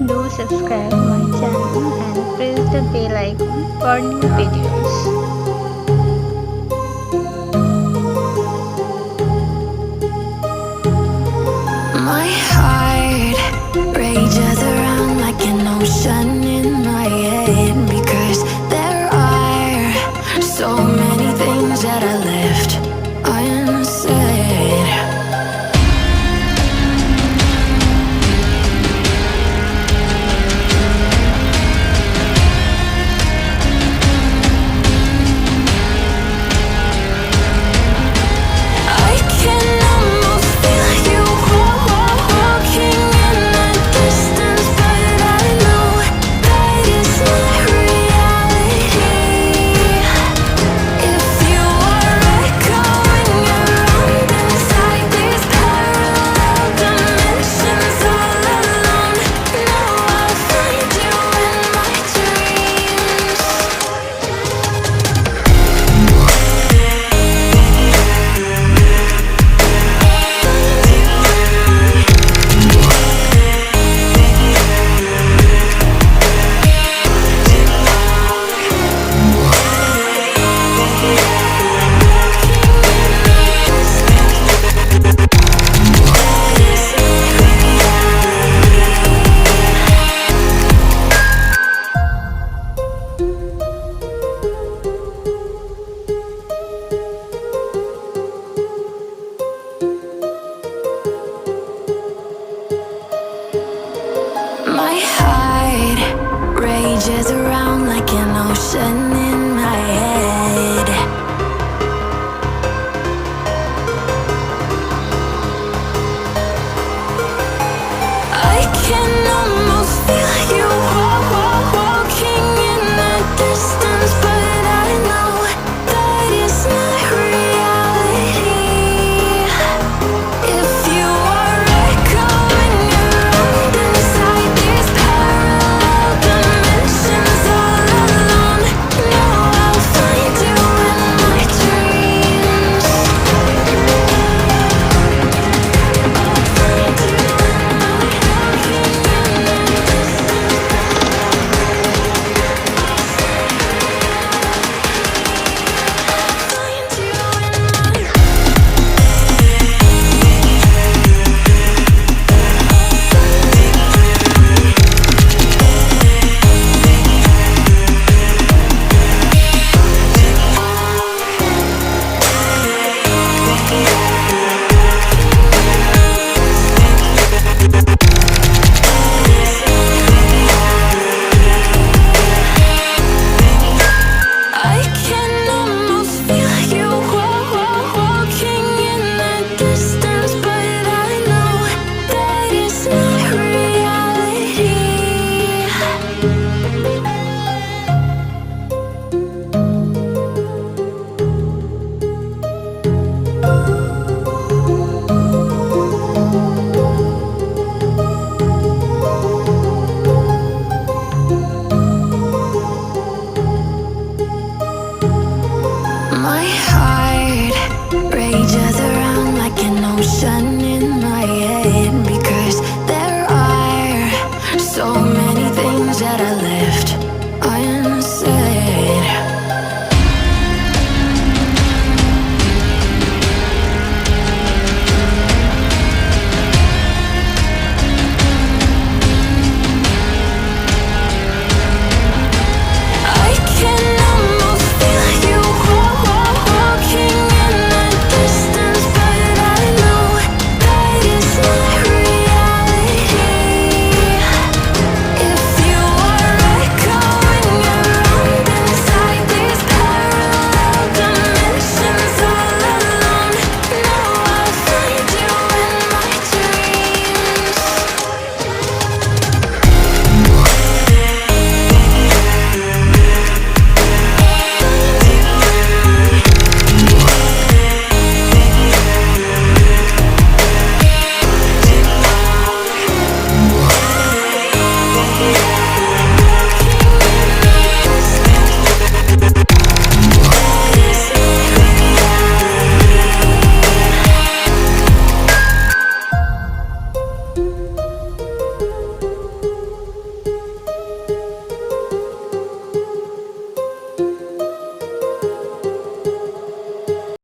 Do subscribe my channel and press the bell icon for new videos. My heart rages around like an ocean in my head, because there are so many things that I left unsaid. I can almost feel you walking in the distance, but I know that is not reality. If you are echoing around inside these parallel dimensions all alone, now I'll find you in my dreams. My heart rages around like an ocean in my head. I can almost feel you walking in the distance, but I know that is not reality. If you are echoing around inside these parallel dimensions all alone, now I'll find you in my dreams. I'll find you in my walking in the distance. Find you in my I can almost feel you walking in the distance, but I know that is not reality. My heart rages around like an ocean in my head, because there are so many things that I left